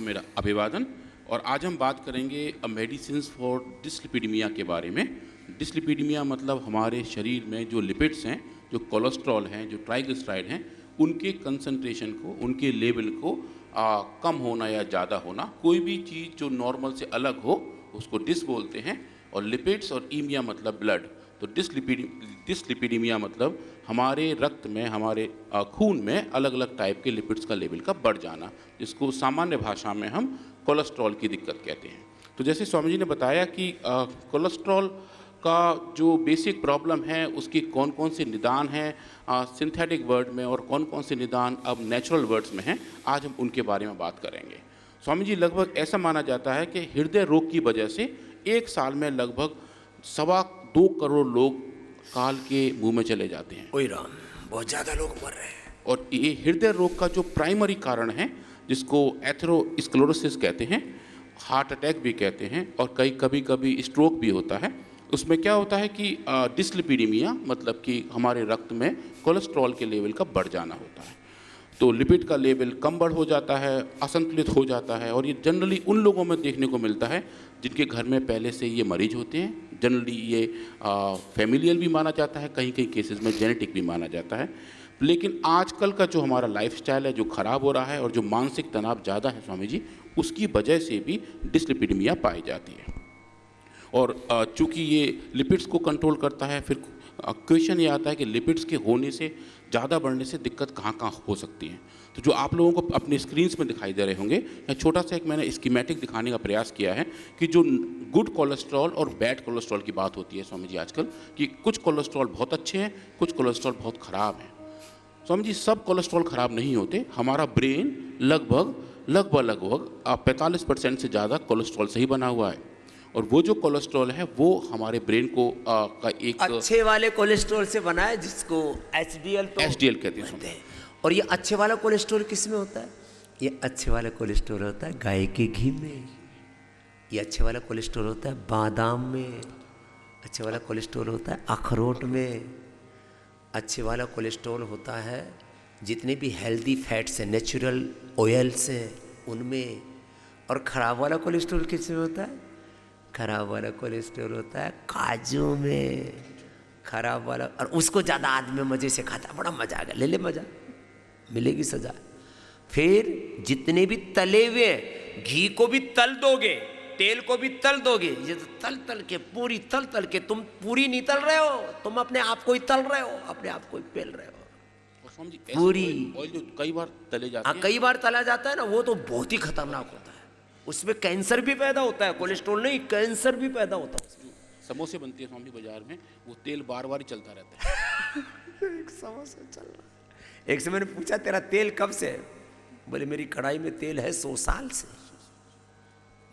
मेरा अभिवादन। और आज हम बात करेंगे मेडिसिन फॉर डिस्लिपिडीमिया के बारे में। डिस्लिपिडीमिया मतलब हमारे शरीर में जो लिपिड्स हैं, जो कोलेस्ट्रॉल हैं, जो ट्राइग्लिसराइड हैं, उनके कंसंट्रेशन को, उनके लेवल को कम होना या ज़्यादा होना। कोई भी चीज़ जो नॉर्मल से अलग हो उसको डिस बोलते हैं, और लिपिड्स और ईमिया मतलब ब्लड। तो डिस्लिपिडीमिया मतलब हमारे रक्त में, हमारे खून में अलग अलग टाइप के लिपिड्स का लेवल का बढ़ जाना, जिसको सामान्य भाषा में हम कोलेस्ट्रॉल की दिक्कत कहते हैं। तो जैसे स्वामी जी ने बताया कि कोलेस्ट्रॉल का जो बेसिक प्रॉब्लम है उसके कौन कौन से निदान हैं सिंथेटिक वर्ड में, और कौन कौन से निदान अब नेचुरल वर्ड्स में हैं, आज हम उनके बारे में बात करेंगे। स्वामी जी, लगभग ऐसा माना जाता है कि हृदय रोग की वजह से एक साल में लगभग 2.25 करोड़ लोग काल के मुंह में चले जाते हैं। ओए राम, बहुत ज़्यादा लोग मर रहे हैं। और ये हृदय रोग का जो प्राइमरी कारण है, जिसको एथेरोस्क्लेरोसिस कहते हैं, हार्ट अटैक भी कहते हैं, और कभी कभी स्ट्रोक भी होता है। उसमें क्या होता है कि डिस्लिपिडीमिया मतलब कि हमारे रक्त में कोलेस्ट्रॉल के लेवल का बढ़ जाना होता है। तो लिपिड का लेवल कम बढ़ हो जाता है, असंतुलित हो जाता है, और ये जनरली उन लोगों में देखने को मिलता है जिनके घर में पहले से ये मरीज होते हैं। जनरली ये फैमिलियल भी माना जाता है, कहीं कहीं केसेस में जेनेटिक भी माना जाता है। लेकिन आजकल का जो हमारा लाइफस्टाइल है, जो ख़राब हो रहा है, और जो मानसिक तनाव ज़्यादा है स्वामी जी, उसकी वजह से भी डिस्लिपिडीमिया पाई जाती है। और चूँकि ये लिपिड्स को कंट्रोल करता है, फिर क्वेश्चन ये आता है कि लिपिड्स के होने से, ज़्यादा बढ़ने से दिक्कत कहाँ कहाँ हो सकती है। तो जो आप लोगों को अपने स्क्रीन्स में दिखाई दे रहे होंगे, या छोटा सा एक मैंने स्कीमेटिक दिखाने का प्रयास किया है कि जो गुड कोलेस्ट्रॉल और बैड कोलेस्ट्रॉल की बात होती है स्वामी जी आजकल, कि कुछ कोलेस्ट्रॉल बहुत अच्छे हैं, कुछ कोलेस्ट्रॉल बहुत ख़राब हैं। स्वामी जी, सब कोलेस्ट्रॉल ख़राब नहीं होते। हमारा ब्रेन लगभग 45% से ज़्यादा कोलेस्ट्रॉल से ही बना हुआ है, और वो जो कोलेस्ट्रॉल है वो हमारे ब्रेन को का एक अच्छे वाले कोलेस्ट्रॉल से बना है, जिसको एचडीएल कहते हैं। और ये अच्छे वाला कोलेस्ट्रॉल किस में होता है? ये अच्छे वाला कोलेस्ट्रॉल होता है गाय के घी में। ये अच्छे वाला कोलेस्ट्रॉल होता है बादाम में। अच्छे वाला कोलेस्ट्रॉल होता है अखरोट में। अच्छे वाला कोलेस्ट्रॉल होता है जितने भी हेल्दी फैट्स हैं, नेचुरल ऑयल्स हैं, उनमें। और ख़राब वाला कोलेस्ट्रॉल किस में होता है? खराब वाला कोलेस्ट्रॉल होता है काजू में। खराब वाला, और उसको ज़्यादा आदमी मज़े से खाता, बड़ा मज़ा आ गया, ले ले मज़ा, मिलेगी सज़ा। फिर जितने भी तले हुए, घी को भी तल दोगे, तेल को भी तल दोगे, ये तो तल के पूरी तल के, तुम पूरी नहीं तल रहे हो, तुम अपने आप को ही तल रहे हो, अपने आप को ही पेल रहे हो। पूरी ऑयल जो कई बार तले जाते हैं, कई बार तला जाता है ना, वो तो बहुत ही खतरनाक होता है। उसमें कैंसर भी पैदा होता है, कोलेस्ट्रॉल नहीं, कैंसर भी पैदा होता है। समोसे बनते हैं स्वामी बाजार में, वो तेल बार बार ही चलता रहता है। एक समोसा चल रहा है। एक से मैंने पूछा, तेरा तेल कब से है? बोले मेरी कढ़ाई में तेल है 100 साल से।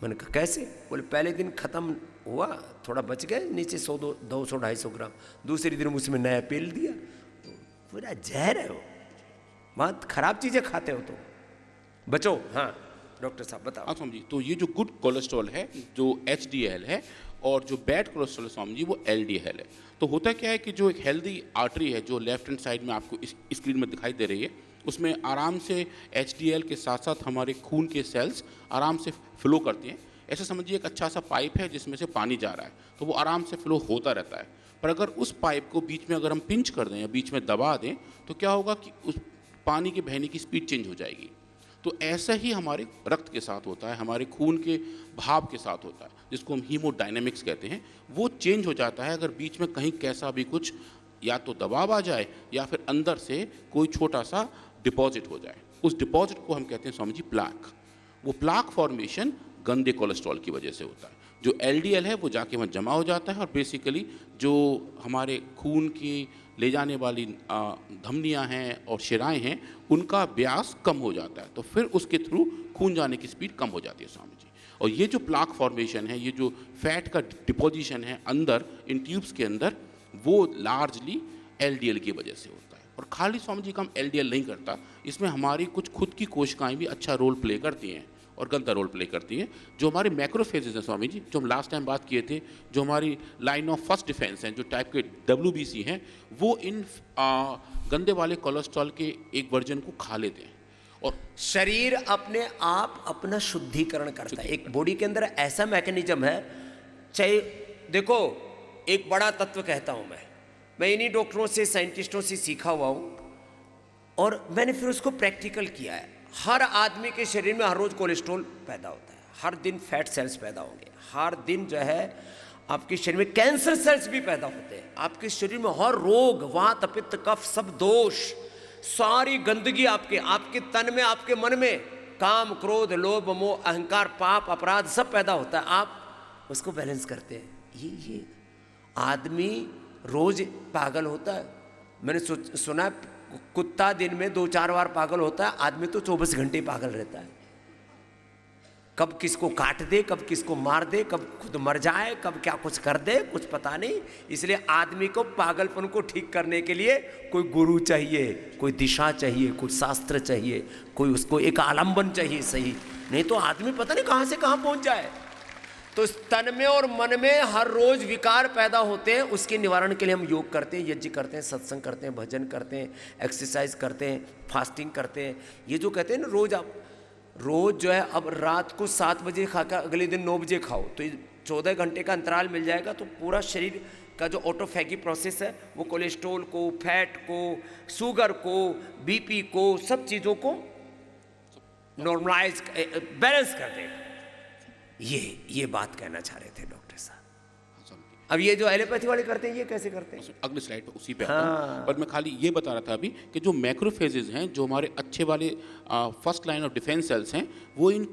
मैंने कहा कैसे? बोले पहले दिन खत्म हुआ, थोड़ा बच गए नीचे 200-250 ग्राम, दूसरे दिन उसमें नया पेल दिया। तो पूरा जहर है वो, बहुत खराब चीज़ें खाते हो तो बचो। हाँ डॉक्टर साहब बताओ। हाँ स्वामी जी, तो ये जो गुड कोलेस्ट्रॉल है, जो HDL है, और जो बैड कोलेस्ट्रॉल स्वामी जी वो LDL है। तो होता क्या है कि जो एक हेल्दी आर्टरी है, जो लेफ्ट हैंड साइड में आपको इस स्क्रीन में दिखाई दे रही है, उसमें आराम से HDL के साथ साथ हमारे खून के सेल्स आराम से फ्लो करते हैं। ऐसे समझिए एक अच्छा सा पाइप है जिसमें से पानी जा रहा है, तो वो आराम से फ्लो होता रहता है। पर अगर उस पाइप को बीच में अगर हम पिंच कर दें या बीच में दबा दें, तो क्या होगा कि उस पानी के बहने की स्पीड चेंज हो जाएगी। तो ऐसा ही हमारे रक्त के साथ होता है, हमारे खून के भाव के साथ होता है, जिसको हम हीमोडायनेमिक्स कहते हैं। वो चेंज हो जाता है अगर बीच में कहीं कैसा भी कुछ या तो दबाव आ जाए, या फिर अंदर से कोई छोटा सा डिपॉजिट हो जाए। उस डिपॉजिट को हम कहते हैं स्वामी जी प्लाक। वो प्लाक फॉर्मेशन गंदे कोलेस्ट्रॉल की वजह से होता है। जो LDL है वो जाके वहाँ जमा हो जाता है, और बेसिकली जो हमारे खून की ले जाने वाली धमनियाँ हैं और शिराएँ हैं, उनका व्यास कम हो जाता है, तो फिर उसके थ्रू खून जाने की स्पीड कम हो जाती है स्वामी जी। और ये जो प्लाक फॉर्मेशन है, ये जो फैट का डिपोजिशन है अंदर इन ट्यूब्स के अंदर, वो लार्जली LDL की वजह से होता है। और खाली स्वामी जी काम LDL नहीं करता, इसमें हमारी कुछ खुद की कोशिकाएं भी अच्छा रोल प्ले करती हैं और गंदा रोल प्ले करती हैं। जो हमारे मैक्रोफेजेस हैं स्वामी जी, जो हम लास्ट टाइम बात किए थे, जो हमारी लाइन ऑफ फर्स्ट डिफेंस हैं, जो टाइप के WBC हैं, वो इन गंदे वाले कोलेस्ट्रॉल के एक वर्जन को खा लेते हैं। और शरीर अपने आप अपना शुद्धिकरण करता है। एक बॉडी के अंदर ऐसा मैकेनिज्म है, चाहे देखो एक बड़ा तत्व कहता हूं मैं इन्हीं डॉक्टरों से साइंटिस्टों से सीखा हुआ हूं और मैंने फिर उसको प्रैक्टिकल किया है। हर आदमी के शरीर में हर रोज कोलेस्ट्रॉल पैदा होता है, हर दिन फैट सेल्स पैदा होंगे, हर दिन जो है आपके शरीर में कैंसर सेल्स भी पैदा होते हैं। आपके शरीर में हर रोग, वात, पित्त, कफ, सब दोष, सारी गंदगी आपके तन में, आपके मन में काम, क्रोध, लोभ, मोह, अहंकार, पाप, अपराध सब पैदा होता है। आप उसको बैलेंस करते हैं। ये आदमी रोज पागल होता है। मैंने सुना कुत्ता दिन में 2-4 बार पागल होता है, आदमी तो 24 घंटे पागल रहता है। कब किसको काट दे, कब किसको मार दे, कब खुद मर जाए, कब क्या कुछ कर दे, कुछ पता नहीं। इसलिए आदमी को पागलपन को ठीक करने के लिए कोई गुरु चाहिए, कोई दिशा चाहिए, कोई शास्त्र चाहिए, कोई उसको एक आलम्बन चाहिए सही, नहीं तो आदमी पता नहीं कहाँ से कहाँ पहुँच जाए। तो इस तन में और मन में हर रोज विकार पैदा होते हैं, उसके निवारण के लिए हम योग करते हैं, यज्ञ करते हैं, सत्संग करते हैं, भजन करते हैं, एक्सरसाइज करते हैं, फास्टिंग करते हैं। ये जो कहते हैं ना रोज आप रोज जो है अब रात को 7 बजे खाकर अगले दिन 9 बजे खाओ तो 14 घंटे का अंतराल मिल जाएगा, तो पूरा शरीर का जो ऑटोफैगी प्रोसेस है वो कोलेस्ट्रॉल को, फैट को, शुगर को, बीपी को, सब चीज़ों को नॉर्मलाइज बैलेंस कर देगा। ये बात कहना चाह रहे थे डॉक्टर साहब। अब ये जो एलोपैथी वाले करते हैं ये कैसे करते हैं? अगले स्लाइड पे उसी पे आता हूं। पर मैं खाली ये बता रहा था अभी कि जो मैक्रोफेजेज हैं, जो हमारे अच्छे वाले first line of defence sales हैं, वो इन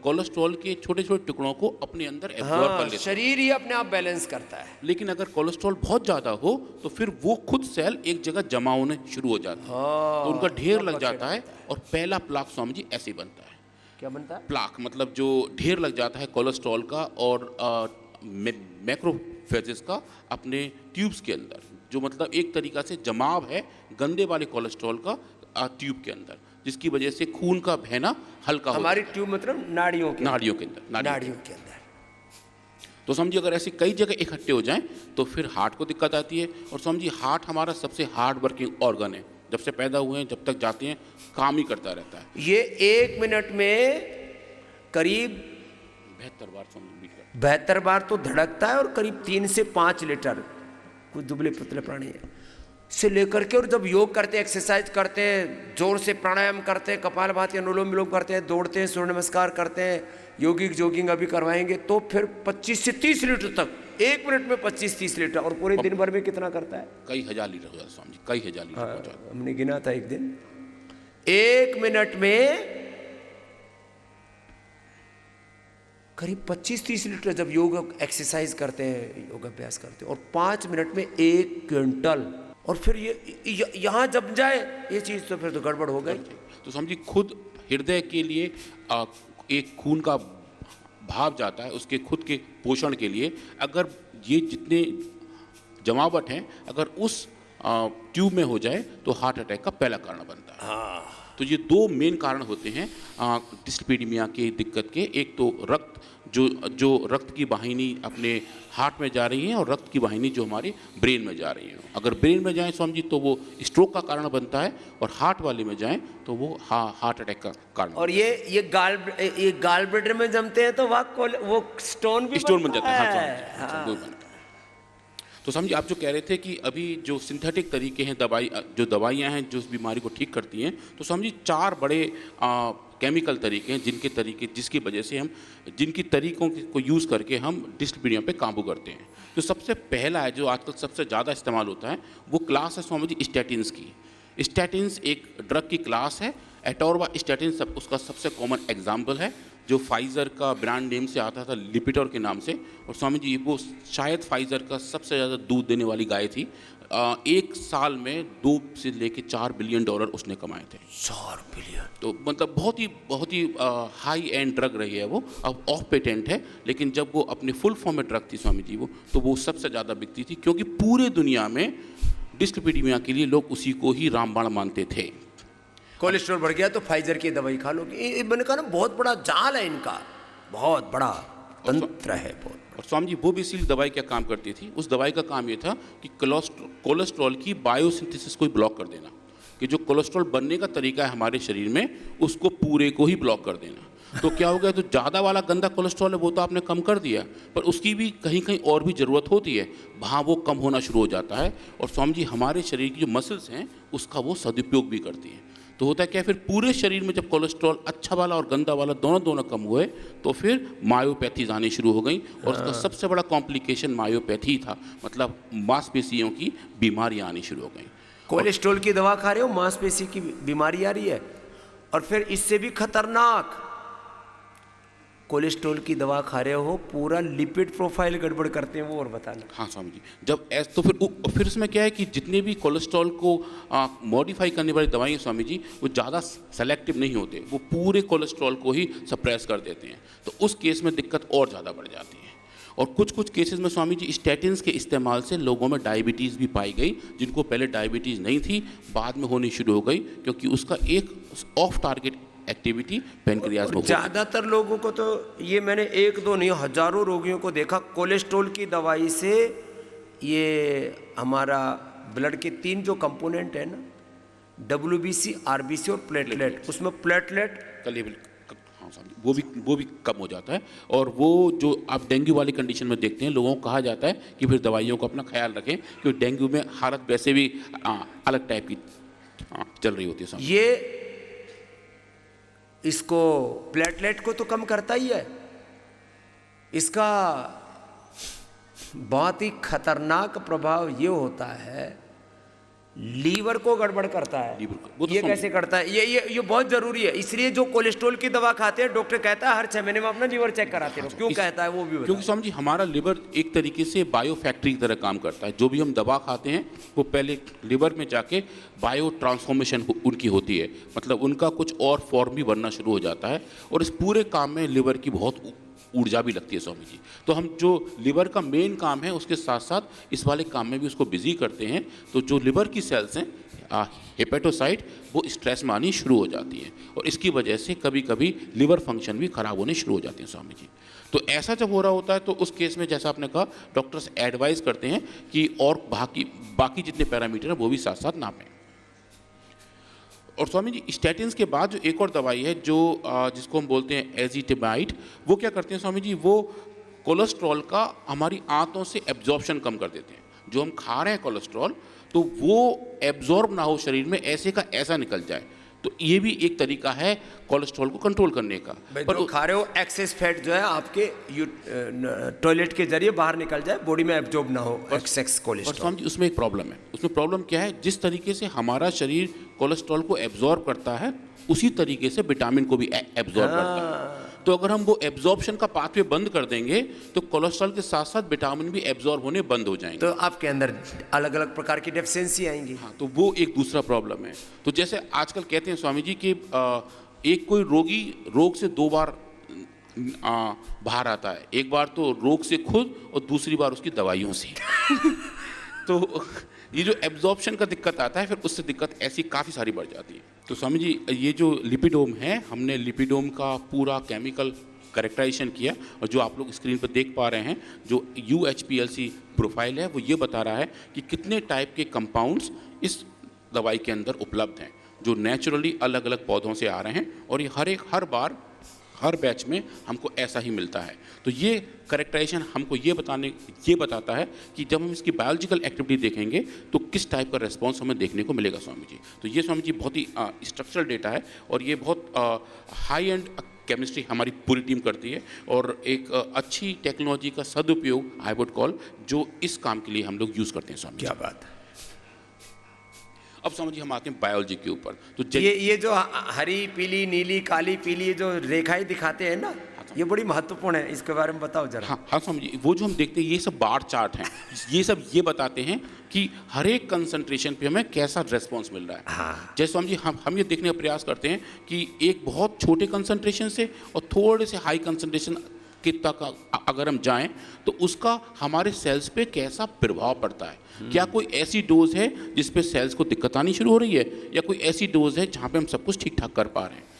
कोलेस्ट्रॉल के छोटे छोटे टुकड़ों को अपने अंदर एब्जॉर्ब कर लेते हैं। शरीर ही अपने आप बैलेंस करता है। लेकिन अगर कोलेस्ट्रॉल बहुत ज़्यादा हो तो फिर वो खुद सेल एक जगह जमा होने शुरू हो जाते हैं, तो उनका ढेर लग जाता है और पहला प्लाक स्वामी जी ऐसे बनता है। क्या बनता है? प्लाक मतलब जो ढेर लग जाता है कोलेस्ट्रॉल का और मैक्रोफेजेस का अपने ट्यूब्स के अंदर, जो मतलब एक तरीका से जमाव है गंदे वाले कोलेस्ट्रॉल का ट्यूब के अंदर, जिसकी वजह से खून का बहना हल्का हो। हमारी ट्यूब मतलब नाड़ियों के अंदर। तो समझिए अगर ऐसे कई जगह इकट्ठे हो जाएं तो फिर हार्ट को दिक्कत आती है। और समझिए हार्ट हमारा सबसे हार्ड वर्किंग ऑर्गन है, जब से पैदा हुए हैं जब तक जाते हैं काम ही करता रहता है। ये 1 मिनट में करीब 72 बार तो धड़कता है और करीब 3 से 5 लीटर, कुछ दुबले पतले प्राणी है से लेकर के, और जब योग करते हैं, एक्सरसाइज करते हैं, जोर से प्राणायाम करते हैं, कपालभाति, अनुलोम विलोम करते हैं, दौड़ते हैं, सूर्य नमस्कार करते हैं, योगिक जॉगिंग अभी करवाएंगे, तो फिर 25 से 30 लीटर तक 1 मिनट में 25-30 लीटर। और पूरे दिन भर में कितना करता है? कई हजार लीटर हो जाता है स्वामी जी, कई हजार लीटर हो जाता है। हमने गिना था एक दिन 1 मिनट में करीब 25-30 लीटर जब योग एक्सरसाइज करते हैं, योग अभ्यास करते हैं, और 5 मिनट में 1 क्विंटल। और फिर ये यहाँ जब जाए ये चीज़ तो फिर तो गड़बड़ हो गई। तो समझिए खुद हृदय के लिए एक खून का भाव जाता है, उसके खुद के पोषण के लिए। अगर ये जितने जमावट हैं अगर उस ट्यूब में हो जाए तो हार्ट अटैक का पहला कारण बनता है। तो ये 2 मेन कारण होते हैं डिस्लिपिडीमिया की दिक्कत के। एक तो रक्त, जो रक्त की वाहिनी अपने हार्ट में जा रही है, और रक्त की वाहिनी जो हमारे ब्रेन में जा रही है। अगर ब्रेन में जाएं स्वामी जी तो वो स्ट्रोक का कारण बनता है, और हार्ट वाले में जाएं तो वो हार्ट अटैक का कारण। और ये गाल ब्लैडर में जमते हैं तो वो स्टोन बन जाता है। तो समझिए आप जो कह रहे थे कि अभी जो सिंथेटिक तरीके हैं जो दवाइयाँ हैं जो इस बीमारी को ठीक करती हैं, तो समझिए 4 बड़े केमिकल तरीके हैं जिसकी वजह से हम जिनकी तरीकों को यूज़ करके हम डिस्लिपिडीमिया पे काबू करते हैं। तो सबसे पहला है जो आजकल सबसे ज़्यादा इस्तेमाल होता है, वो क्लास है स्वामी जी स्टैटिन्स की। स्टैटिन्स एक ड्रग की क्लास है। एटोरवास्टैटिन उसका सबसे कॉमन एग्जाम्पल है, जो फाइज़र का ब्रांड नेम से आता था लिपिटर के नाम से। और स्वामी जी वो शायद फाइज़र का सबसे ज़्यादा दूध देने वाली गाय थी। 1 साल में 2 से लेके $4 बिलियन उसने कमाए थे। 4 बिलियन तो मतलब बहुत ही हाई एंड ड्रग रही है वो। अब ऑफ पेटेंट है, लेकिन जब वो अपने फुल फॉर्म में ड्रग थी स्वामी जी तो वो सबसे ज़्यादा बिकती थी, क्योंकि पूरे दुनिया में डिस्लिपिडीमिया के लिए लोग उसी को ही रामबाण मानते थे। कोलेस्ट्रॉल बढ़ गया तो फाइजर की दवाई खा लो। मैंने कहा ना बहुत बड़ा जाल है इनका, बहुत बड़ा तंत्र है बहुत। और स्वामी जी वो भी इसीलिए दवाई क्या काम करती थी, उस दवाई का काम ये था कि कोलेस्ट्रॉल की बायोसिंथेसिस को ब्लॉक कर देना, कि जो कोलेस्ट्रॉल बनने का तरीका है हमारे शरीर में, उसको पूरे को ही ब्लॉक कर देना। तो क्या हो गया, तो ज़्यादा वाला गंदा कोलेस्ट्रॉल है वो तो आपने कम कर दिया, पर उसकी भी कहीं कहीं और भी ज़रूरत होती है, वहाँ वो कम होना शुरू हो जाता है। और स्वामी जी हमारे शरीर की जो मसल्स हैं उसका वो सदुपयोग भी करती हैं। तो होता क्या, फिर पूरे शरीर में जब कोलेस्ट्रॉल अच्छा वाला और गंदा वाला दोनों कम हुए तो फिर मायोपैथीज आनी शुरू हो गई। और उसका सबसे बड़ा कॉम्प्लिकेशन मायोपैथी था, मतलब मांसपेशियों की बीमारियाँ आनी शुरू हो गई। कोलेस्ट्रॉल की दवा खा रहे हो, मांसपेशी की बीमारी आ रही है, और फिर इससे भी खतरनाक कोलेस्ट्रॉल की दवा खा रहे हो, पूरा लिपिड प्रोफाइल गड़बड़ करते हैं वो, और बताना। हाँ स्वामी जी, जब तो फिर इसमें क्या है कि जितने भी कोलेस्ट्रॉल को मॉडिफाई करने वाली दवाएं स्वामी जी, वो ज़्यादा सेलेक्टिव नहीं होते, वो पूरे कोलेस्ट्रॉल को ही सप्रेस कर देते हैं। तो उस केस में दिक्कत और ज़्यादा बढ़ जाती है। और कुछ केसेस में स्वामी जी स्टैटिन्स के इस्तेमाल से लोगों में डायबिटीज़ भी पाई गई, जिनको पहले डायबिटीज़ नहीं थी बाद में होनी शुरू हो गई, क्योंकि उसका एक ऑफ टारगेट एक्टिविटी पेनक्रियाज में। ज़्यादातर लोगों को तो ये, मैंने एक दो नहीं हजारों रोगियों को देखा, कोलेस्ट्रॉल की दवाई से ये हमारा ब्लड के 3 जो कंपोनेंट है ना, WBC, RBC और प्लेटलेट, उसमें प्लेटलेट का लेवल, हाँ साहब, वो भी कम हो जाता है। और वो जो आप डेंगू वाली कंडीशन में देखते हैं, लोगों को कहा जाता है कि फिर दवाइयों का अपना ख्याल रखें, क्योंकि डेंगू में हालत वैसे भी अलग टाइप की चल रही होती है साहब। ये इसको प्लेटलेट को तो कम करता ही है, इसका बहुत ही खतरनाक प्रभाव ये होता है, लीवर को गड़बड़ करता है। लीवर को तो ये कैसे करता है, ये बहुत जरूरी है। इसलिए जो कोलेस्ट्रॉल की दवा खाते हैं, डॉक्टर कहता है हर 6 महीने में अपना लीवर चेक कराते रहो। क्यों कहता है वो भी बताओ। क्योंकि स्वामी जी हमारा लिवर एक तरीके से बायो फैक्ट्री की तरह काम करता है। जो भी हम दवा खाते हैं वो पहले लिवर में जाके बायो ट्रांसफॉर्मेशन उनकी होती है, मतलब उनका कुछ और फॉर्म भी बनना शुरू हो जाता है। और इस पूरे काम में लिवर की बहुत ऊर्जा भी लगती है स्वामी जी। तो हम जो लिवर का मेन काम है उसके साथ साथ इस वाले काम में भी उसको बिजी करते हैं। तो जो लिवर की सेल्स हैं हेपेटोसाइट, वो स्ट्रेस में आनी शुरू हो जाती हैं, और इसकी वजह से कभी कभी लिवर फंक्शन भी खराब होने शुरू हो जाते हैं स्वामी जी। तो ऐसा जब हो रहा होता है तो उस केस में जैसा आपने कहा, डॉक्टर्स एडवाइस करते हैं कि और बाकी जितने पैरामीटर हैं वो भी साथ साथ नापें। और स्वामी जी स्टैटिन्स के बाद जो एक और दवाई है जो जिसको हम बोलते हैं एजिटेमाइड, वो क्या करते हैं स्वामी जी, वो कोलेस्ट्रॉल का हमारी आंतों से एब्जॉर्प्शन कम कर देते हैं। जो हम खा रहे हैं कोलेस्ट्रॉल, तो वो एब्जॉर्ब ना हो शरीर में, ऐसे का ऐसा निकल जाए। तो ये भी एक तरीका है कोलेस्ट्रॉल को कंट्रोल करने का। पर जो खा रहे हो एक्सेस फैट जो है आपके टॉयलेट के जरिए बाहर निकल जाए, बॉडी में एब्जॉर्ब ना हो एक्सेस कोलेस्ट्रॉल। स्वामी जी उसमें एक प्रॉब्लम है। उसमें प्रॉब्लम क्या है, जिस तरीके से हमारा शरीर कोलेस्ट्रॉल को एब्जॉर्ब करता है, उसी तरीके से विटामिन को भी एब्जॉर्ब करता है। तो अगर हम वो एब्जॉर्प्शन का पाथवे बंद कर देंगे तो कोलेस्ट्रॉल के साथ साथ विटामिन भी एब्जॉर्ब होने बंद हो जाएंगे, तो आपके अंदर अलग अलग प्रकार की डेफिशिएंसी आएंगी। हाँ, तो वो एक दूसरा प्रॉब्लम है। तो जैसे आजकल कहते हैं स्वामी जी कि एक कोई रोगी रोग से 2 बार बाहर आता है, एक बार तो रोग से खुद और दूसरी बार उसकी दवाइयों से। तो ये जो एब्जॉर्प्शन का दिक्कत आता है, फिर उससे दिक्कत ऐसी काफ़ी सारी बढ़ जाती है। तो स्वामी जी ये जो लिपिडोम है, हमने लिपिडोम का पूरा केमिकल करेक्टराइजेशन किया, और जो आप लोग स्क्रीन पर देख पा रहे हैं, जो UHPLC प्रोफाइल है, वो ये बता रहा है कि कितने टाइप के कंपाउंड्स इस दवाई के अंदर उपलब्ध हैं, जो नेचुरली अलग अलग पौधों से आ रहे हैं, और ये हर बैच में हमको ऐसा ही मिलता है। तो ये करेक्टराइजेशन हमको ये बताता है कि जब हम इसकी बायोलॉजिकल एक्टिविटी देखेंगे तो किस टाइप का रिस्पॉन्स हमें देखने को मिलेगा स्वामी जी। तो ये स्वामी जी बहुत ही स्ट्रक्चरल डेटा है, और ये बहुत हाई एंड केमिस्ट्री हमारी पूरी टीम करती है, और एक अच्छी टेक्नोलॉजी का सदुपयोग आई वुड कॉल, जो इस काम के लिए हम लोग यूज़ करते हैं स्वामी। क्या बात है। अब समझिए हम आते हैं बायोलॉजी के ऊपर। तो ये जो हरी पीली नीली काली पीली जो रेखाएं दिखाते हैं ना, ये बड़ी महत्वपूर्ण है, इसके बारे में बताओ जरा। हाँ समझिए, वो जो हम देखते हैं ये सब बार चार्ट हैं, ये सब ये बताते हैं कि हर एक कंसंट्रेशन पे हमें कैसा रेस्पॉन्स मिल रहा है। हाँ। जैसे हम जी हम ये देखने का प्रयास करते हैं कि एक बहुत छोटे कंसंट्रेशन से और थोड़े से हाई कंसंट्रेशन के तक अगर हम जाएं तो उसका हमारे सेल्स पे कैसा प्रभाव पड़ता है। क्या कोई ऐसी डोज है जिस पे सेल्स को दिक्कत आनी शुरू हो रही है, या कोई ऐसी डोज है जहाँ पे हम सब कुछ ठीक ठाक कर पा रहे हैं।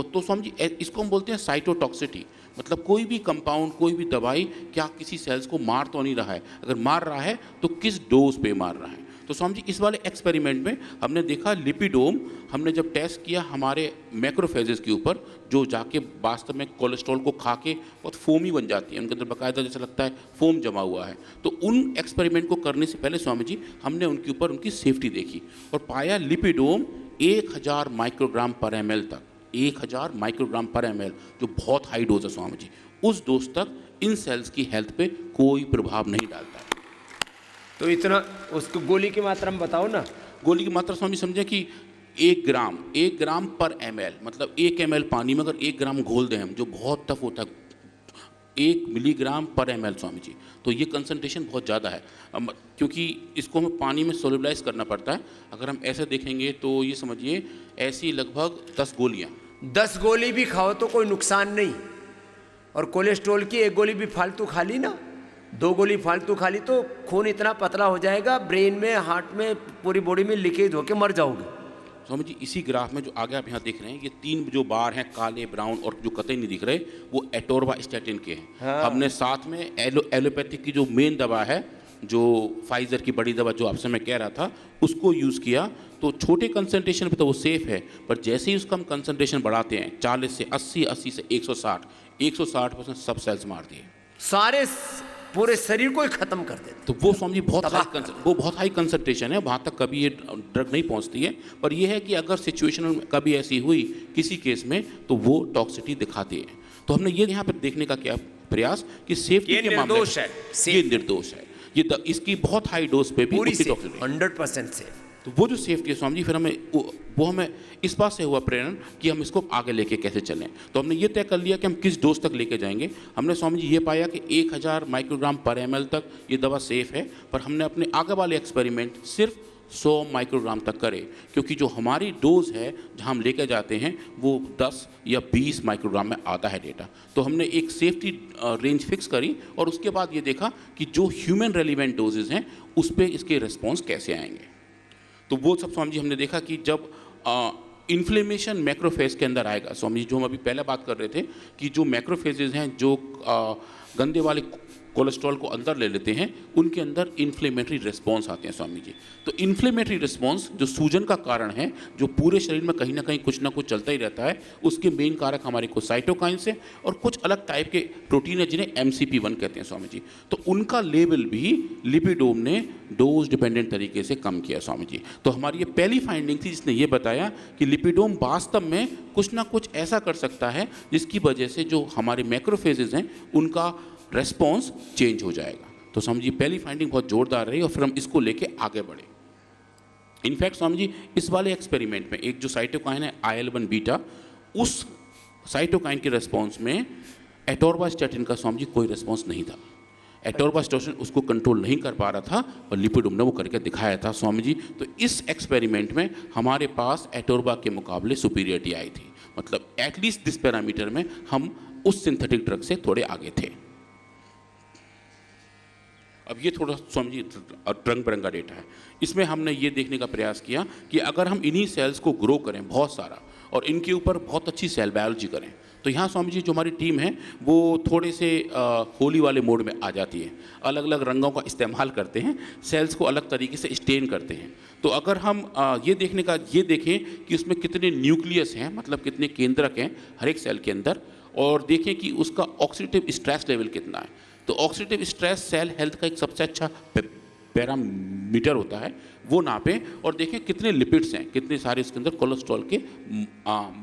तो समझिए इसको हम बोलते हैं साइटोटॉक्सिटी, मतलब कोई भी कंपाउंड, कोई भी दवाई क्या किसी सेल्स को मार तो नहीं रहा है, अगर मार रहा है तो किस डोज पे मार रहा है। तो स्वामी जी इस वाले एक्सपेरिमेंट में हमने देखा लिपिडोम हमने जब टेस्ट किया हमारे मैक्रोफेजेस के ऊपर, जो जाके वास्तव में कोलेस्ट्रॉल को खा के बहुत फोमी बन जाती है, उनके अंदर बाकायदा जैसा लगता है फोम जमा हुआ है। तो उन एक्सपेरिमेंट को करने से पहले स्वामी जी हमने उनके ऊपर उनकी सेफ्टी देखी और पाया लिपिडोम 1000 माइक्रोग्राम पर ml तक, 1000 माइक्रोग्राम पर ml, जो बहुत हाई डोज है स्वामी जी, उस डोज तक इन सेल्स की हेल्थ पे कोई प्रभाव नहीं डालता है। तो इतना उसको गोली की मात्रा में बताओ ना। गोली की मात्रा स्वामी समझे कि 1 ग्राम पर ml, मतलब 1 ml पानी में अगर 1 ग्राम घोल दें हम, जो बहुत टफ होता है, 1 मिलीग्राम पर ml स्वामी जी, तो ये कंसंट्रेशन बहुत ज़्यादा है, क्योंकि इसको हमें पानी में सोल्यूबलाइज करना पड़ता है। अगर हम ऐसे देखेंगे तो ये समझिए ऐसी लगभग 10 गोलियाँ, 10 गोली भी खाओ तो कोई नुकसान नहीं, और कोलेस्ट्रॉल की 1 गोली भी फालतू खा ली ना, 2 गोली फालतू खा ली तो खून इतना पतला हो जाएगा, ब्रेन में, हार्ट में, पूरी बॉडी में लीकेज होके मर जाओगे। स्वामी जी इसी ग्राफ में जो आगे आप यहाँ देख रहे हैं, ये 3 जो बार हैं काले, ब्राउन और जो कतई नहीं दिख रहे, वो एटोरवास्टैटिन के हैं। हाँ। हमने साथ में एलोपैथिक की जो मेन दवा है, जो फाइजर की बड़ी दवा जो आपसे मैं कह रहा था, उसको यूज़ किया। तो छोटे कंसंट्रेशन पे तो वो सेफ़ है, पर जैसे ही उसका हम कंसंट्रेशन बढ़ाते हैं 40 से 80, 80 से 160% सब सेल्स मार दिए, सारे पूरे शरीर को ही खत्म कर देते। तो वो स्वामी जी बहुत हाई कंसंट्रेशन है, वहाँ तक कभी ये ड्रग नहीं पहुँचती है। पर यह है कि अगर सिचुएशन कभी ऐसी हुई किसी केस में तो वो टॉक्सिसिटी दिखाती है। तो हमने ये यहाँ पर देखने का क्या प्रयास कि सेफ्टी के मामले में ये निर्दोष है, ये इसकी बहुत हाई डोज पे भी 100% सेफ। तो वो जो सेफ्टी है स्वामी जी, फिर हमें इस बात से हुआ प्रेरण कि हम इसको आगे लेके कैसे चलें। तो हमने ये तय कर लिया कि हम किस डोज तक लेके जाएंगे। हमने स्वामी जी ये पाया कि 1000 माइक्रोग्राम पर ml तक ये दवा सेफ है, पर हमने अपने आगे वाले एक्सपेरिमेंट सिर्फ 100 माइक्रोग्राम तक करे, क्योंकि जो हमारी डोज है जहाँ हम लेके जाते हैं वो 10 या 20 माइक्रोग्राम में आता है डेटा। तो हमने एक सेफ्टी रेंज फिक्स करी और उसके बाद ये देखा कि जो ह्यूमन रेलिवेंट डोजेज हैं उस पर इसके रिस्पॉन्स कैसे आएंगे। तो वो सब स्वामी जी हमने देखा कि जब इन्फ्लेमेशन मैक्रोफेज के अंदर आएगा, स्वामी जी जो हम अभी पहले बात कर रहे थे कि जो मैक्रोफेजेज हैं जो गंदे वाले कोलेस्ट्रॉल को अंदर ले लेते हैं, उनके अंदर इन्फ्लेमेटरी रिस्पॉन्स आते हैं स्वामी जी। तो इन्फ्लेमेटरी रिस्पॉन्स जो सूजन का कारण है, जो पूरे शरीर में कहीं ना कहीं कुछ ना कुछ चलता ही रहता है, उसके मेन कारक हमारे को साइटोकाइंस है और कुछ अलग टाइप के प्रोटीन है जिन्हें MCP1 कहते हैं स्वामी जी। तो उनका लेवल भी लिपिडोम ने डोज डिपेंडेंट तरीके से कम किया स्वामी जी। तो हमारी ये पहली फाइंडिंग थी जिसने ये बताया कि लिपिडोम वास्तव में कुछ ना कुछ ऐसा कर सकता है जिसकी वजह से जो हमारे मैक्रोफेजेज हैं उनका रेस्पॉन्स चेंज हो जाएगा। तो स्वामी जी पहली फाइंडिंग बहुत जोरदार रही और फिर हम इसको लेके आगे बढ़े। इनफैक्ट स्वामी जी इस वाले एक्सपेरिमेंट में एक जो साइटोकाइन है IL-1 बीटा, उस साइटोकाइन के रेस्पॉन्स में एटोरवास्टैटिन का स्वामी जी कोई रेस्पॉन्स नहीं था। एटोरवास्टैटिन उसको कंट्रोल नहीं कर पा रहा था और लिपिडोम ने वो करके दिखाया था स्वामी जी। तो इस एक्सपेरिमेंट में हमारे पास एटोरवा के मुकाबले सुपीरियरिटी आई थी, मतलब एटलीस्ट दिस पैरामीटर में हम उस सिंथेटिक ड्रग से थोड़े आगे थे। अब ये थोड़ा स्वामी जी रंग बिरंगा डेटा है। इसमें हमने ये देखने का प्रयास किया कि अगर हम इन्हीं सेल्स को ग्रो करें बहुत सारा और इनके ऊपर बहुत अच्छी सेल बायोलॉजी करें, तो यहाँ स्वामी जी जो हमारी टीम है वो थोड़े से होली वाले मोड में आ जाती है, अलग अलग रंगों का इस्तेमाल करते हैं, सेल्स को अलग तरीके से स्टेन करते हैं। तो अगर हम ये देखें कि उसमें कितने न्यूक्लियस हैं, मतलब कितने केंद्रक हैं हर एक सेल के अंदर, और देखें कि उसका ऑक्सीडेटिव स्ट्रेस लेवल कितना है। तो ऑक्सीडेटिव स्ट्रेस सेल हेल्थ का एक सबसे अच्छा पैरामीटर होता है, वो नापें और देखें कितने लिपिड्स हैं, कितने सारे इसके अंदर कोलेस्ट्रॉल के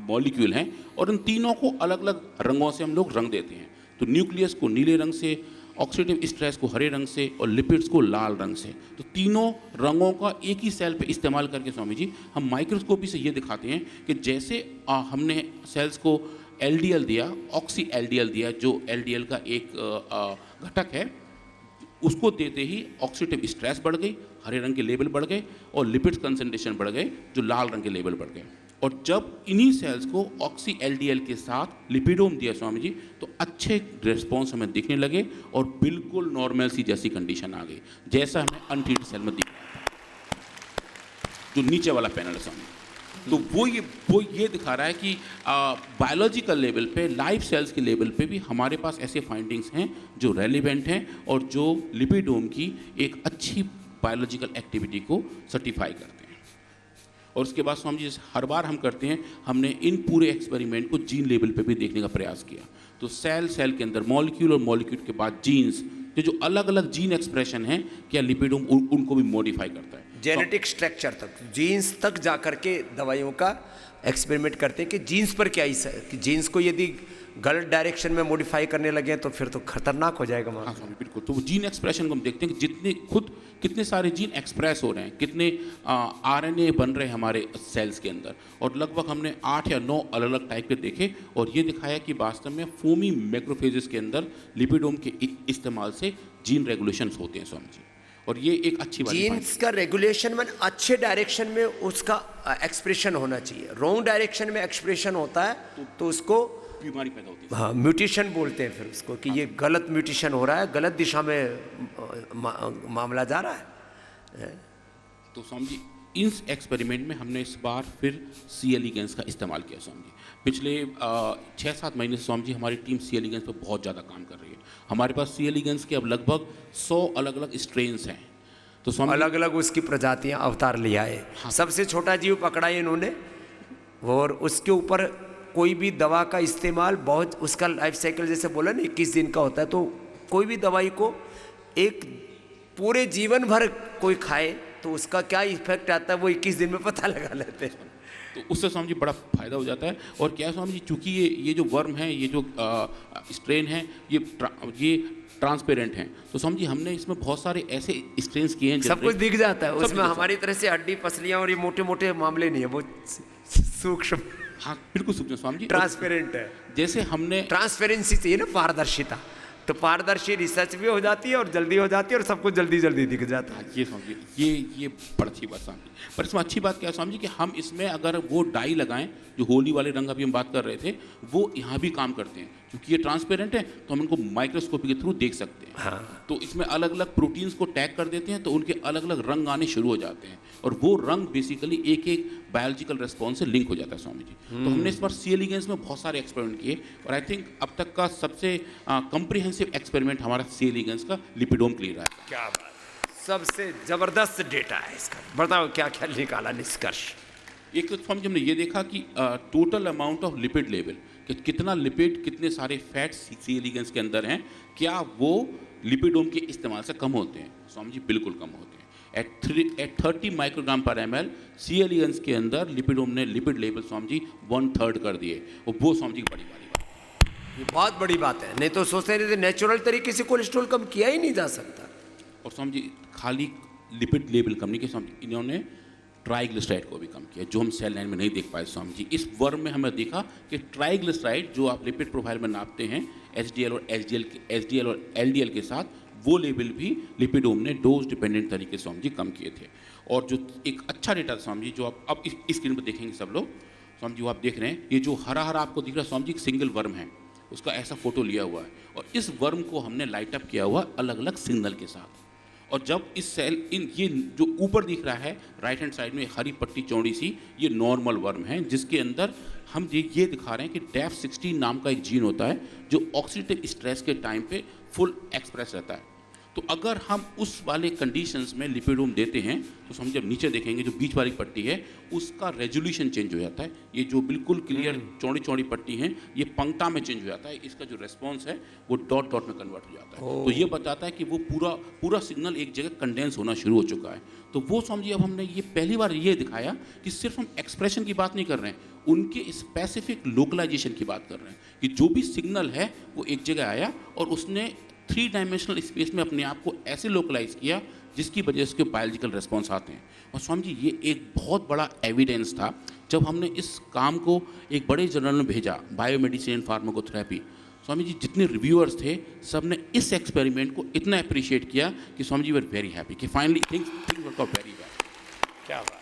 मॉलिक्यूल हैं, और इन तीनों को अलग अलग रंगों से हम लोग रंग देते हैं। तो न्यूक्लियस को नीले रंग से, ऑक्सीडेटिव स्ट्रेस को हरे रंग से और लिपिड्स को लाल रंग से। तो तीनों रंगों का एक ही सेल पे इस्तेमाल करके स्वामी जी हम माइक्रोस्कोपी से ये दिखाते हैं कि जैसे हमने सेल्स को LDL दिया, ऑक्सी LDL दिया, जो LDL का एक घटक है, उसको देते ही ऑक्सीडेटिव स्ट्रेस बढ़ गई, हरे रंग के लेवल बढ़ गए, और लिपिड्स कंसंट्रेशन बढ़ गए, जो लाल रंग के लेवल बढ़ गए। और जब इन्हीं सेल्स को ऑक्सी LDL के साथ लिपिडोम दिया स्वामी जी, तो अच्छे रिस्पॉन्स हमें दिखने लगे और बिल्कुल नॉर्मल सी जैसी कंडीशन आ गई, जैसा हमें अनट्रीटेड सेल में दिख रहा था। जो नीचे वाला पैनल है स्वामी, तो वो ये दिखा रहा है कि बायोलॉजिकल लेवल पे, लाइव सेल्स के लेवल पे भी हमारे पास ऐसे फाइंडिंग्स हैं जो रेलिवेंट हैं और जो लिपिडोम की एक अच्छी बायोलॉजिकल एक्टिविटी को सर्टिफाई करते हैं। और उसके बाद स्वामी जी जैसे हर बार हम करते हैं, हमने इन पूरे एक्सपेरिमेंट को जीन लेवल पे भी देखने का प्रयास किया। तो सेल के अंदर मॉलिक्यूल और मॉलिक्यूल के बाद जीन्स, जो अलग अलग जीन एक्सप्रेशन हैं, क्या लिपिडोम उनको भी मॉडिफाई करता है। जेनेटिक स्ट्रक्चर तक, जीन्स तक जा करके दवाइयों का एक्सपेरिमेंट करते हैं कि जीन्स पर क्या कि जीन्स को यदि गलत डायरेक्शन में मॉडिफाई करने लगे तो फिर तो खतरनाक हो जाएगा। हाँ स्वामी बिल्कुल। तो वो जीन एक्सप्रेशन को हम देखते हैं कि जितने कितने सारे जीन एक्सप्रेस हो रहे हैं, कितने आरएनए बन रहे हैं हमारे सेल्स के अंदर, और लगभग हमने 8 या 9 अलग अलग टाइप के देखे और ये दिखाया कि वास्तव में फोमी मैक्रोफेजेस के अंदर लिपिडोम के इस्तेमाल से जीन रेगुलेशंस होते हैं स्वामी जी। और ये एक अच्छी बात है, जीन्स का रेगुलेशन में अच्छे डायरेक्शन में उसका एक्सप्रेशन होना चाहिए। रॉन्ग डायरेक्शन में एक्सप्रेशन होता है तो उसको बीमारी पैदा होती है। हाँ, म्यूटेशन बोलते हैं फिर उसको कि ये गलत म्यूटेशन हो रहा है, गलत दिशा में मामला जा रहा है। तो स्वामी जी इस एक्सपेरिमेंट में हमने इस बार फिर सी एलिगेंस का इस्तेमाल किया स्वामी जी। पिछले 6-7 महीने से स्वामी जी हमारी टीम सी एलिगेंस पर बहुत ज़्यादा काम कर रही है। हमारे पास सी एलिगेंस के अब लगभग 100 अलग अलग स्ट्रेन्स हैं। तो स्वामी अलग अलग उसकी प्रजातियां अवतार लिया है। हाँ। सबसे छोटा जीव पकड़ा है इन्होंने और उसके ऊपर कोई भी दवा का इस्तेमाल बहुत, उसका लाइफ साइकिल जैसे बोला ना 21 दिन का होता है, तो कोई भी दवाई को एक पूरे जीवन भर कोई खाए तो उसका क्या इफेक्ट आता है वो 21 दिन में पता लगा लेते हैं। तो उससे स्वामी जी बड़ा फायदा हो जाता है। और क्या है स्वामी जी, चूँकि ये जो वर्म है, ये जो स्ट्रेन है, ये ट्रांसपेरेंट हैं, तो स्वामी जी हमने इसमें बहुत सारे ऐसे स्ट्रेन्स किए हैं सब कुछ दिख जाता है उसमें। हमारी तरह से हड्डी पसलियाँ और ये मोटे मोटे मामले नहीं है, वो सूक्ष्म। हाँ बिल्कुल सूक्ष्म स्वामी जी, ट्रांसपेरेंट है। जैसे हमने ट्रांसपेरेंसी चाहिए ना, पारदर्शिता, तो पारदर्शी रिसर्च भी हो जाती है और जल्दी हो जाती है और सब कुछ जल्दी जल्दी दिख जाता है। ये स्वामी जी ये बड़ी अच्छी बात स्वामी जी। पर इसमें अच्छी बात क्या है स्वामी जी कि हम इसमें अगर वो डाई लगाएं, जो होली वाले रंग अभी हम बात कर रहे थे, वो यहाँ भी काम करते हैं। क्योंकि ये ट्रांसपेरेंट है तो हम इनको माइक्रोस्कोपी के थ्रू देख सकते हैं। हाँ। तो इसमें अलग अलग प्रोटीन्स को टैग कर देते हैं तो उनके अलग अलग रंग आने शुरू हो जाते हैं और वो रंग बेसिकली एक एक बायोलॉजिकल रेस्पॉन्स से लिंक हो जाता है स्वामी जी। तो हमने इस बार सी एलिगेंस में बहुत सारे एक्सपेरिमेंट किए और आई थिंक अब तक का सबसे कॉम्प्रिहेंसिव एक्सपेरिमेंट हमारा सी एलिगेंस का लिपिडोम के लिए रहा है। क्या बात, सबसे जबरदस्त डेटा है इसका। बताओ क्या क्या निकाला निष्कर्ष। एक तो स्वामी जी हमने ये देखा कि total amount of lipid level, कि कितना लिपिड, कितने सारे फैट्स सी एलिगेंस के अंदर हैं, क्या वो लिपिडोम के इस्तेमाल से कम होते हैं। स्वामी जी बिल्कुल कम होते हैं। एट 30 माइक्रोग्राम पर ml सी एलिगेंस के अंदर लिपिडोम ने लिपिड लेवल स्वामी जी 1/3 कर दिए। और वो स्वामी जी बड़ी बात है, ये बहुत बड़ी बात है। नहीं तो सोचते रहे नेचुरल तरीके से कोलेस्ट्रॉल कम किया ही नहीं जा सकता। और स्वामी जी खाली लिपिड लेवल कम नहीं किया स्वामी जी, इन्होंने ट्राइग्लिसराइड को भी कम किया, जो हम सेल लाइन में नहीं देख पाए स्वामी जी। इस वर्म में हमें देखा कि ट्राइग्लिसराइड जो आप लिपिड प्रोफाइल में नापते हैं HDL और HDL और LDL के साथ, वो लेवल भी लिपिडोम ने डोज डिपेंडेंट तरीके से स्वामी जी कम किए थे। और जो एक अच्छा डेटा स्वामी जी, जो आप अब इस स्क्रीन पर देखेंगे सब लोग स्वामी जी, वो आप देख रहे हैं, ये जो हरा हरा आपको दिख रहा है स्वामी जी, एक सिंगल वर्म है, उसका ऐसा फोटो लिया हुआ है और इस वर्म को हमने लाइट अप किया हुआ अलग अलग सिग्नल के साथ। और जब इस सेल ये जो ऊपर दिख रहा है राइट हैंड साइड में हरी पट्टी चौड़ी सी, ये नॉर्मल वर्म है जिसके अंदर हम ये दिखा रहे हैं कि DAF16 नाम का एक जीन होता है जो ऑक्सीडेटिव स्ट्रेस के टाइम पे फुल एक्सप्रेस रहता है। तो अगर हम उस वाले कंडीशंस में लिपिडोम देते हैं तो हम जब नीचे देखेंगे जो बीच वाली पट्टी है उसका रेजोल्यूशन चेंज हो जाता है। ये जो बिल्कुल क्लियर चौड़ी चौड़ी पट्टी है ये पंक्ता में चेंज हो जाता है, इसका जो रेस्पॉन्स है वो डॉट डॉट में कन्वर्ट हो जाता है। तो ये बताता है कि वो पूरा सिग्नल एक जगह कंडेंस होना शुरू हो चुका है। तो वो समझिए अब हमने ये पहली बार ये दिखाया कि सिर्फ हम एक्सप्रेशन की बात नहीं कर रहे हैं, उनके स्पेसिफिक लोकलाइजेशन की बात कर रहे हैं कि जो भी सिग्नल है वो एक जगह आया और उसने 3 डायमेंशनल स्पेस में अपने आप को ऐसे लोकलाइज किया जिसकी वजह से उसके बायोलॉजिकल रेस्पॉन्स आते हैं। और स्वामी जी ये एक बहुत बड़ा एविडेंस था जब हमने इस काम को एक बड़े जर्नल में भेजा, biomedicine and pharmacotherapy. Swami ji जितने रिव्यूअर्स थे सब ने इस एक्सपेरिमेंट को इतना अप्रिशिएट किया कि Swami ji we are very happy कि finally things work out very well. क्या बात,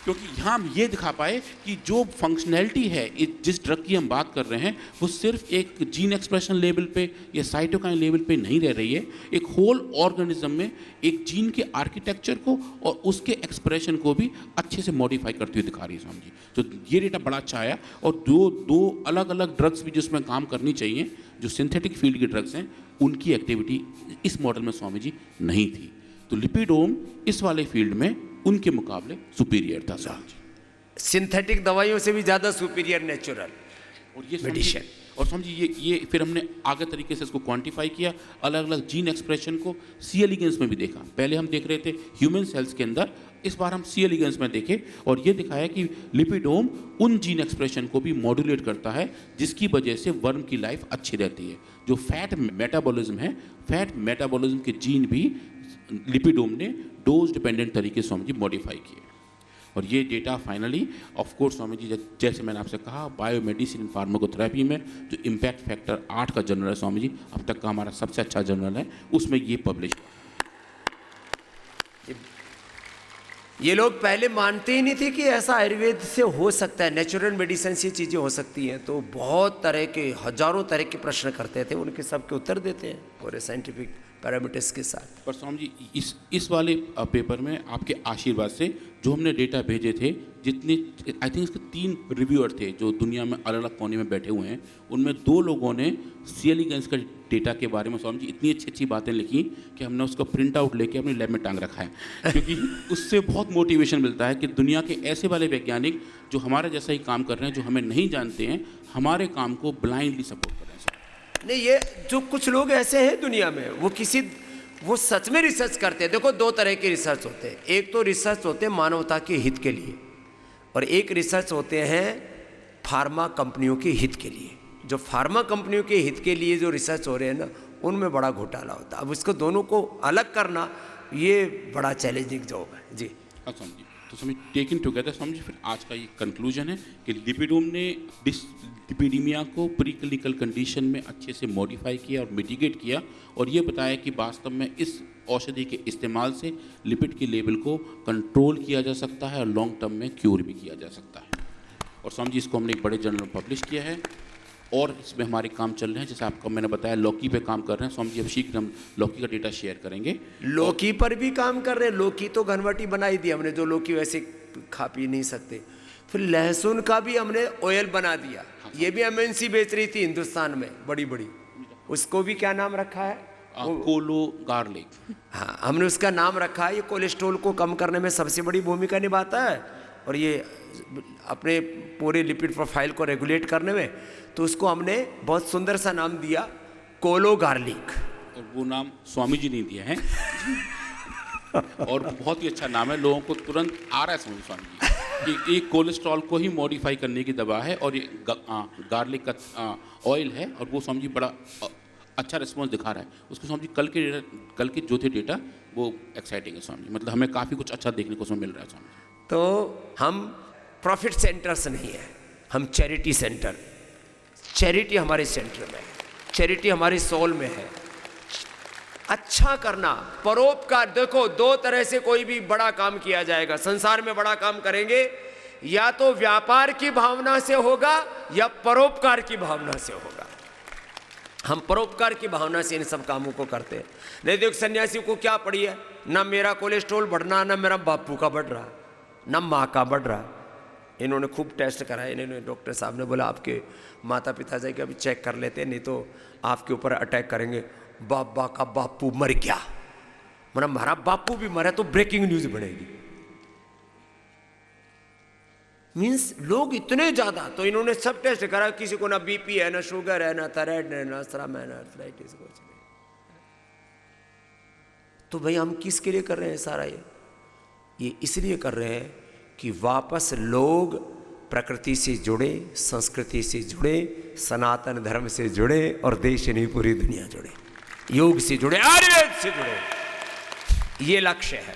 क्योंकि यहाँ हम ये दिखा पाए कि जो फंक्शनैलिटी है जिस ड्रग की हम बात कर रहे हैं वो सिर्फ एक जीन एक्सप्रेशन लेवल पे या साइटोकाइन लेवल पे नहीं रह रही है, एक होल ऑर्गेनिज्म में एक जीन के आर्किटेक्चर को और उसके एक्सप्रेशन को भी अच्छे से मॉडिफाई करते हुए दिखा रही है स्वामी जी। तो ये डेटा बड़ा अच्छा आया। और दो अलग अलग ड्रग्स भी जिसमें काम करनी चाहिए, जो सिंथेटिक फील्ड के ड्रग्स हैं, उनकी एक्टिविटी इस मॉडल में स्वामी जी नहीं थी। तो लिपिडोम इस वाले फील्ड में उनके मुकाबले सुपीरियर था स्वामी जी। सिंथेटिक दवाइयों से भी ज़्यादा सुपीरियर नेचुरल और ये मेडिसिन। और समझिए ये फिर हमने आगे तरीके से इसको क्वांटिफाई किया, अलग अलग जीन एक्सप्रेशन को सी एलिगेंस में भी देखा। पहले हम देख रहे थे ह्यूमन सेल्स के अंदर, इस बार हम सी एलिगेंस में देखे और ये दिखाया कि लिपिडोम उन जीन एक्सप्रेशन को भी मॉड्यूलेट करता है जिसकी वजह से वर्म की लाइफ अच्छी रहती है। जो फैट मेटाबॉलिज्म है, फैट मेटाबॉलिज्म के जीन भी लिपिडोम ने डोज डिपेंडेंट तरीके से स्वामी जी मॉडिफाई किए। और ये data finally of course Swami ji जैसे मैंने आपसे कहा बायोमेडिसिन फार्माकोथेरेपी में जो इम्पैक्ट फैक्टर 8 का जर्नल है स्वामी जी, अब तक का हमारा सबसे अच्छा जर्नल है, उसमें ये पब्लिश। ये लोग पहले मानते ही नहीं थे कि ऐसा आयुर्वेद से हो सकता है, नेचुरल मेडिसिन से चीज़ें हो सकती हैं। तो बहुत तरह के हजारों तरह के प्रश्न करते थे, उनके सबके उत्तर देते हैं पूरे साइंटिफिक पैरामीटर्स के साथ। पर स्वामी जी इस वाले पेपर में आपके आशीर्वाद से जो हमने डेटा भेजे थे, जितने आई थिंक इसके 3 रिव्यूअर थे जो दुनिया में अलग अलग कोने में बैठे हुए हैं, उनमें 2 लोगों ने सी एलिगेंस का डेटा के बारे में स्वामी जी इतनी अच्छी अच्छी बातें लिखी कि हमने उसका प्रिंट आउट लेके अपनी लैब में टांग रखा है, क्योंकि उससे बहुत मोटिवेशन मिलता है कि दुनिया के ऐसे वाले वैज्ञानिक जो हमारे जैसा ही काम कर रहे हैं, जो हमें नहीं जानते हैं, हमारे काम को ब्लाइंडली सपोर्ट कर रहे हैं। नहीं, ये जो कुछ लोग ऐसे हैं दुनिया में, वो सच में रिसर्च करते हैं। देखो 2 तरह के रिसर्च होते हैं, एक तो रिसर्च होते हैं मानवता के हित के लिए, और एक रिसर्च होते हैं फार्मा कंपनियों के हित के लिए। जो फार्मा कंपनियों के हित के लिए जो रिसर्च हो रहे हैं ना, उनमें बड़ा घोटाला होता है। अब इसको दोनों को अलग करना ये बड़ा चैलेंजिंग जॉब है जी। अच्छा जी, तो समझ टेकन टुगेदर समझ फिर आज का ये कंक्लूजन है कि लिपिडोम ने डिस्लिपिडीमिया को प्री क्लिनिकल कंडीशन में अच्छे से मॉडिफाई किया और मिटिगेट किया, और ये बताया कि वास्तव में इस औषधि के इस्तेमाल से लिपिड के लेवल को कंट्रोल किया जा सकता है और लॉन्ग टर्म में क्यूर भी किया जा सकता है। और समझिए इसको हमने एक बड़े जर्नल में पब्लिश किया है और इसमें हमारे काम चल रहे हैं। जैसे आपको मैंने बताया लौकी पे काम कर रहे हैं, समझिए अब शीघ्र हम लौकी का डेटा शेयर करेंगे। लौकी पर भी काम कर रहे हैं। लौकी तो घनवटी बनाई दी हमने, जो लौकी वैसे खा पी नहीं सकते। फिर लहसुन का भी हमने ऑयल बना दिया। ये भी एमएनसी बेच रही थी हिंदुस्तान में बड़ी बड़ी, उसको भी क्या नाम रखा है? कोलो गार्लिक। हाँ, हमने उसका नाम रखा है। ये कोलेस्ट्रॉल को कम करने में सबसे बड़ी भूमिका निभाता है और ये अपने पूरे लिपिड प्रोफाइल को रेगुलेट करने में, तो उसको हमने बहुत सुंदर सा नाम दिया कोलो गार्लिक। और वो नाम स्वामी जी ने दिया है और बहुत ही अच्छा नाम है, लोगों को तुरंत आ रहा है समझ स्वामी जी कि एक कोलेस्ट्रॉल को ही मॉडिफाई करने की दवा है और ये गार्लिक का ऑयल है, और वो स्वामी जी बड़ा अच्छा रिस्पॉन्स दिखा रहा है। उसको स्वामी जी कल के जो थे डेटा वो एक्साइटिंग है स्वामी जी, मतलब हमें काफ़ी कुछ अच्छा देखने को उसमें मिल रहा है स्वामी जी। तो हम प्रॉफिट सेंटर्स नहीं है, हम चैरिटी सेंटर। चैरिटी हमारे सेंटर में है, चैरिटी हमारे सोल में है। अच्छा करना, परोपकार। देखो 2 तरह से कोई भी बड़ा काम किया जाएगा संसार में। बड़ा काम करेंगे या तो व्यापार की भावना से होगा या परोपकार की भावना से होगा। हम परोपकार की भावना से इन सब कामों को करते हैं। नहीं तो एक सन्यासी को क्या पड़ी है, ना मेरा कोलेस्ट्रॉल बढ़ना, ना मेरा बापू का बढ़ रहा, ना माँ का बढ़ रहा। इन्होंने खूब टेस्ट कराया। इन्होंने डॉक्टर साहब ने बोला आपके माता पिता जी के अभी चेक कर लेते हैं, नहीं तो आपके ऊपर अटैक करेंगे। बाबा का बापू मर गया, मतलब हमारा बापू भी मरा तो ब्रेकिंग न्यूज बनेगी। मीन्स लोग इतने ज्यादा, तो इन्होंने सब टेस्ट करा, किसी को ना बीपी है, ना शुगर है, ना थायराइड है, ना श्रम है, ना आर्थराइटिस, कुछ नहीं। तो भाई हम किसके लिए कर रहे हैं सारा ये इसलिए कर रहे हैं कि वापस लोग प्रकृति से जुड़े, संस्कृति से जुड़े, सनातन धर्म से जुड़े और देश नहीं पूरी दुनिया जुड़े, योग से जुड़े, आयुर्वेद से जुड़े। ये लक्ष्य है।